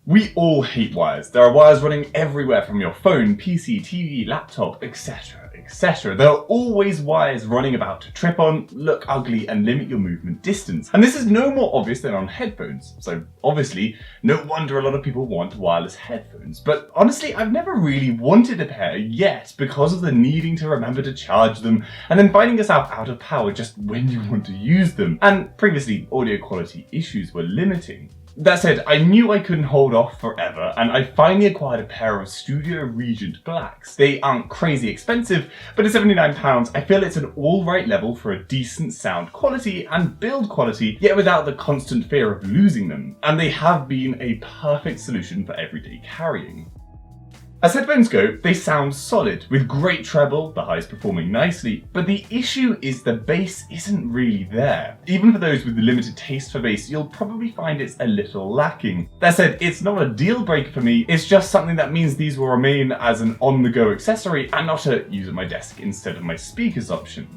We all hate wires. There are wires running everywhere from your phone, PC, TV, laptop, etc, etc. There are always wires running about to trip on, look ugly, and limit your movement distance. And this is no more obvious than on headphones. So obviously, no wonder a lot of people want wireless headphones. But honestly, I've never really wanted a pair yet because of the needing to remember to charge them and then finding yourself out of power just when you want to use them. And previously, audio quality issues were limiting. That said, I knew I couldn't hold off forever, and I finally acquired a pair of Sudio Regent Blacks. They aren't crazy expensive, but at £79, I feel it's an alright level for a decent sound quality and build quality, yet without the constant fear of losing them. And they have been a perfect solution for everyday carrying. As headphones go, they sound solid, with great treble, the highs performing nicely, but the issue is the bass isn't really there. Even for those with limited taste for bass, you'll probably find it's a little lacking. That said, it's not a deal breaker for me, it's just something that means these will remain as an on-the-go accessory and not a use at my desk instead of my speakers option.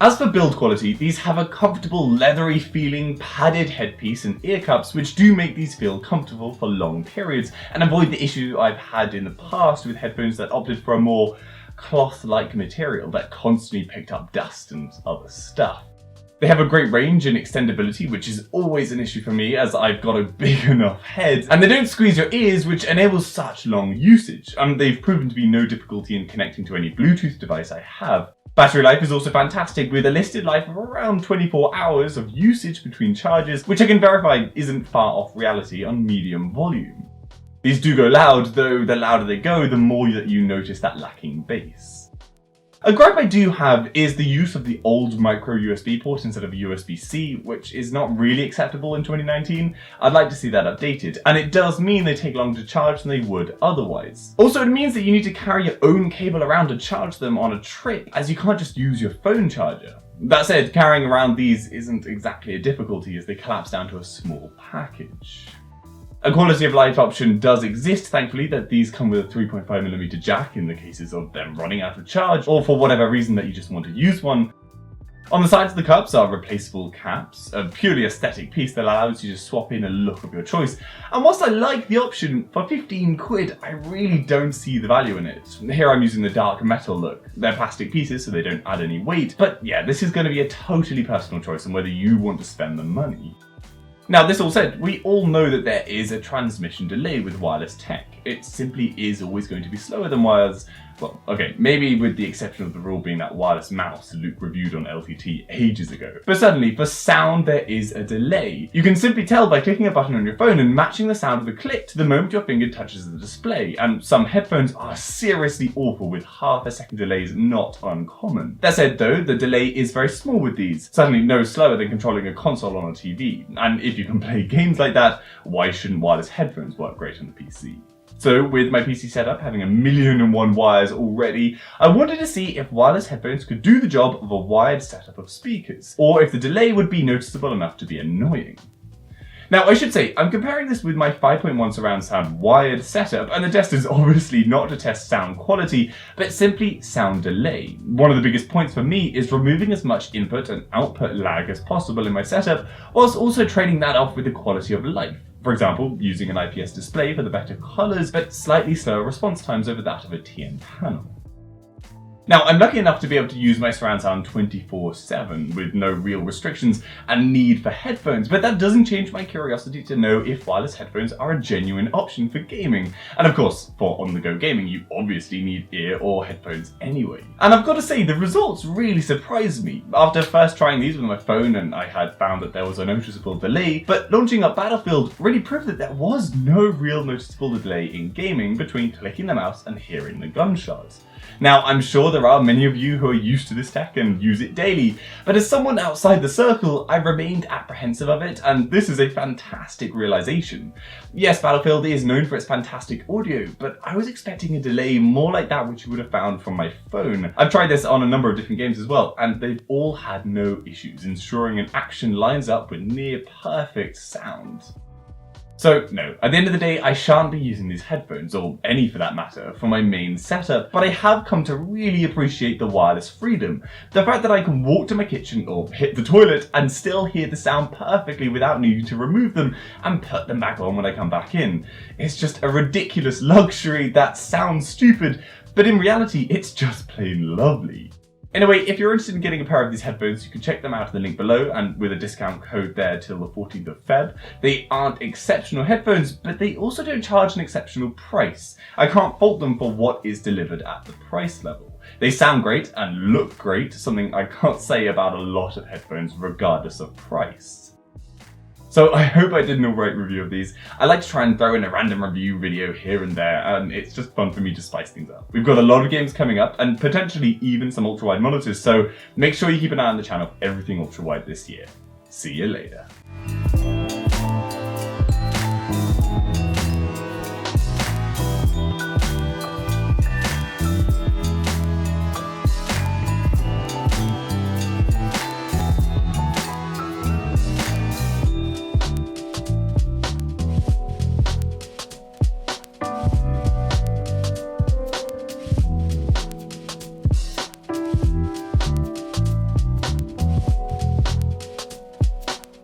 As for build quality, these have a comfortable leathery feeling padded headpiece and ear cups which do make these feel comfortable for long periods and avoid the issue I've had in the past with headphones that opted for a more cloth-like material that constantly picked up dust and other stuff. They have a great range and extendability, which is always an issue for me as I've got a big enough head, and they don't squeeze your ears, which enables such long usage, and they've proven to be no difficulty in connecting to any Bluetooth device I have. Battery life is also fantastic, with a listed life of around 24 hours of usage between charges, which I can verify isn't far off reality on medium volume. These do go loud, though the louder they go, the more that you notice that lacking bass. A gripe I do have is the use of the old micro USB port instead of USB-C, which is not really acceptable in 2019. I'd like to see that updated, and it does mean they take longer to charge than they would otherwise. Also, it means that you need to carry your own cable around to charge them on a trip, as you can't just use your phone charger. That said, carrying around these isn't exactly a difficulty as they collapse down to a small package. A quality of life option does exist, thankfully, that these come with a 3.5mm jack in the cases of them running out of charge, or for whatever reason that you just want to use one. On the sides of the cups are replaceable caps, a purely aesthetic piece that allows you to swap in a look of your choice. And whilst I like the option, for 15 quid, I really don't see the value in it. Here I'm using the dark metal look. They're plastic pieces so they don't add any weight, but yeah, this is going to be a totally personal choice on whether you want to spend the money. Now, this all said, we all know that there is a transmission delay with wireless tech. It simply is always going to be slower than wireless. Well, okay, maybe with the exception of the rule being that wireless mouse Luke reviewed on LTT ages ago. But certainly, for sound, there is a delay. You can simply tell by clicking a button on your phone and matching the sound of the click to the moment your finger touches the display, and some headphones are seriously awful with half-a-second delays not uncommon. That said though, the delay is very small with these, certainly no slower than controlling a console on a TV, and if you can play games like that, why shouldn't wireless headphones work great on the PC? So with my PC setup having 1,000,001 wires already, I wanted to see if wireless headphones could do the job of a wired setup of speakers, or if the delay would be noticeable enough to be annoying. Now I should say, I'm comparing this with my 5.1 surround sound wired setup, and the test is obviously not to test sound quality, but simply sound delay. One of the biggest points for me is removing as much input and output lag as possible in my setup, whilst also trading that off with the quality of life. For example, using an IPS display for the better colours, but slightly slower response times over that of a TN panel. Now, I'm lucky enough to be able to use my surround sound 24/7 with no real restrictions and need for headphones, but that doesn't change my curiosity to know if wireless headphones are a genuine option for gaming. And of course, for on-the-go gaming, you obviously need ear or headphones anyway. And I've got to say, the results really surprised me. After first trying these with my phone, and I had found that there was a noticeable delay, but launching up Battlefield really proved that there was no real noticeable delay in gaming between clicking the mouse and hearing the gunshots. Now, I'm sure there are many of you who are used to this tech and use it daily, but as someone outside the circle, I've remained apprehensive of it, and this is a fantastic realization. Yes, Battlefield is known for its fantastic audio, but I was expecting a delay more like that which you would have found from my phone. I've tried this on a number of different games as well, and they've all had no issues, ensuring an action lines up with near perfect sound. So no, at the end of the day, I shan't be using these headphones, or any for that matter, for my main setup, but I have come to really appreciate the wireless freedom. The fact that I can walk to my kitchen or hit the toilet and still hear the sound perfectly without needing to remove them and put them back on when I come back in. It's just a ridiculous luxury that sounds stupid, but in reality, it's just plain lovely. Anyway, if you're interested in getting a pair of these headphones, you can check them out at the link below, and with a discount code there till the 14th of Feb. They aren't exceptional headphones, but they also don't charge an exceptional price. I can't fault them for what is delivered at the price level. They sound great and look great, something I can't say about a lot of headphones regardless of price. So I hope I did an alright review of these. I like to try and throw in a random review video here and there, and it's just fun for me to spice things up. We've got a lot of games coming up, and potentially even some ultra-wide monitors, so make sure you keep an eye on the channel for everything ultra-wide this year. See you later.